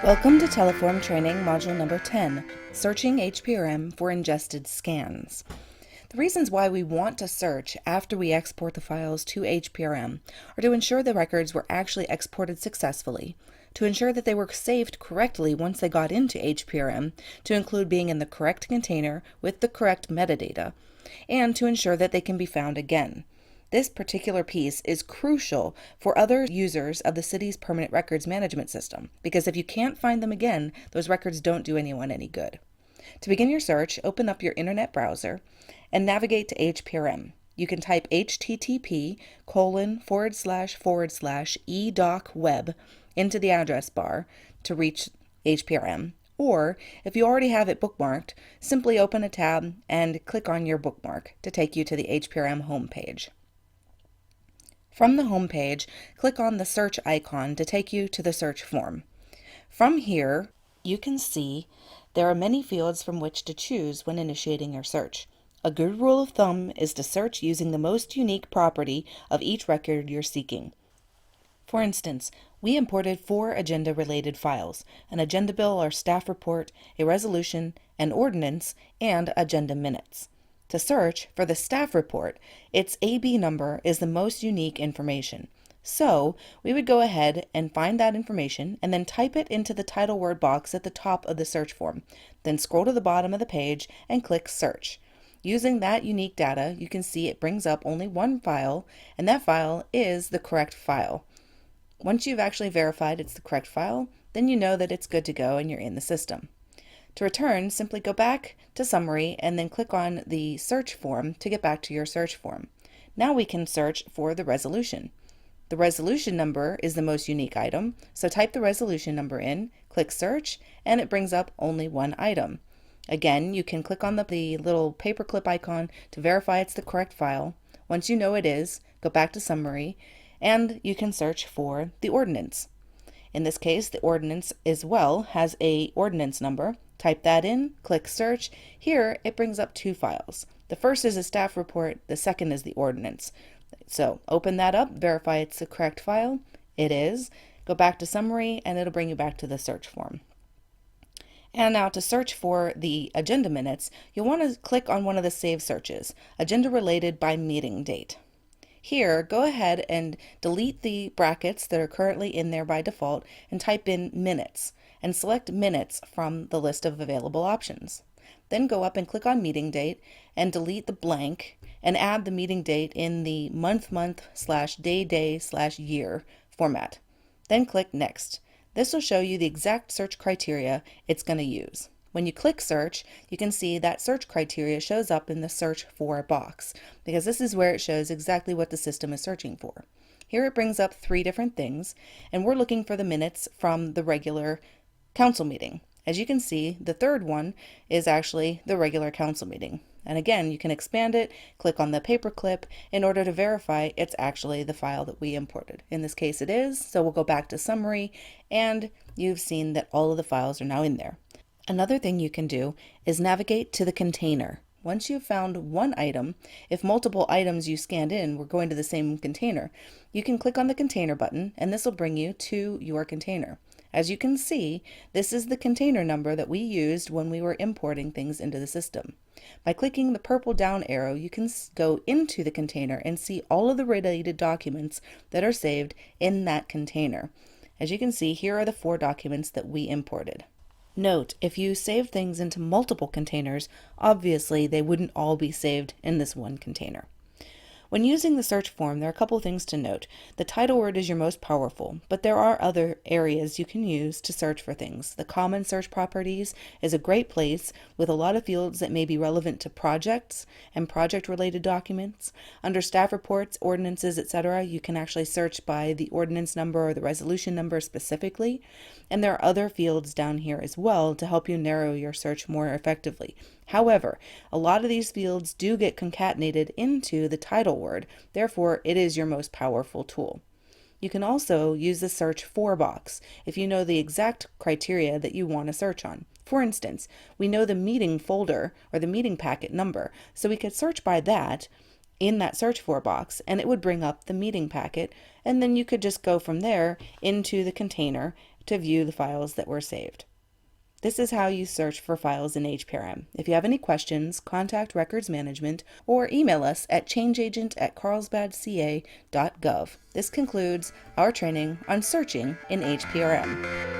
Welcome to Teleform Training Module number 10, Searching HPRM for Ingested Scans. The reasons why we want to search after we export the files to HPRM are to ensure the records were actually exported successfully, to ensure that they were saved correctly once they got into HPRM, to include being in the correct container with the correct metadata, and to ensure that they can be found again. This particular piece is crucial for other users of the city's permanent records management system, because if you can't find them again, those records don't do anyone any good. To begin your search, open up your internet browser and navigate to HPRM. You can type http://edocweb into the address bar to reach HPRM, or if you already have it bookmarked, simply open a tab and click on your bookmark to take you to the HPRM homepage. From the home page, click on the search icon to take you to the search form. From here, you can see there are many fields from which to choose when initiating your search. A good rule of thumb is to search using the most unique property of each record you're seeking. For instance, we imported 4 agenda-related files: an agenda bill or staff report, a resolution, an ordinance, and agenda minutes. To search for the staff report, its AB number is the most unique information. So we would go ahead and find that information and then type it into the title word box at the top of the search form. Then scroll to the bottom of the page and click search. Using that unique data, you can see it brings up only one file, and that file is the correct file. Once you've actually verified it's the correct file, then you know that it's good to go and you're in the system. To return, simply go back to Summary and then click on the search form to get back to your search form. Now we can search for the resolution. The resolution number is the most unique item, so type the resolution number in, click search, and it brings up only one item. Again, you can click on the little paperclip icon to verify it's the correct file. Once you know it is, go back to Summary, and you can search for the ordinance. In this case, the ordinance as well has a ordinance number. Type that in, click search. Here it brings up 2 files. The first is a staff report, the second is the ordinance. So open that up, verify it's the correct file. It is. Go back to Summary and it'll bring you back to the search form. And now to search for the agenda minutes, you'll want to click on one of the save searches, agenda related by meeting date. Here, go ahead and delete the brackets that are currently in there by default and type in minutes, and select minutes from the list of available options. Then go up and click on meeting date and delete the blank and add the meeting date in the month/day/year format. Then click next. This will show you the exact search criteria it's going to use. When you click search, you can see that search criteria shows up in the search for box, because this is where it shows exactly what the system is searching for. Here it brings up 3 different things, and we're looking for the minutes from the regular council meeting. As you can see, the third one is actually the regular council meeting. And again, you can expand it, click on the paperclip in order to verify it's actually the file that we imported. In this case it is, so we'll go back to Summary, and you've seen that all of the files are now in there. Another thing you can do is navigate to the container. Once you've found one item, if multiple items you scanned in were going to the same container, you can click on the container button and this will bring you to your container. As you can see, this is the container number that we used when we were importing things into the system. By clicking the purple down arrow, you can go into the container and see all of the related documents that are saved in that container. As you can see, here are the 4 documents that we imported. Note, if you save things into multiple containers, obviously they wouldn't all be saved in this one container. When using the search form, there are a couple things to note. The title word is your most powerful, but there are other areas you can use to search for things. The common search properties is a great place with a lot of fields that may be relevant to projects and project-related documents. Under staff reports, ordinances, etc., you can actually search by the ordinance number or the resolution number specifically. And there are other fields down here as well to help you narrow your search more effectively. However, a lot of these fields do get concatenated into the title word, therefore it is your most powerful tool. You can also use the search for box if you know the exact criteria that you want to search on. For instance, we know the meeting folder or the meeting packet number, so we could search by that in that search for box and it would bring up the meeting packet, and then you could just go from there into the container to view the files that were saved. This is how you search for files in HPRM. If you have any questions, contact Records Management or email us at changeagent@carlsbadca.gov. This concludes our training on searching in HPRM.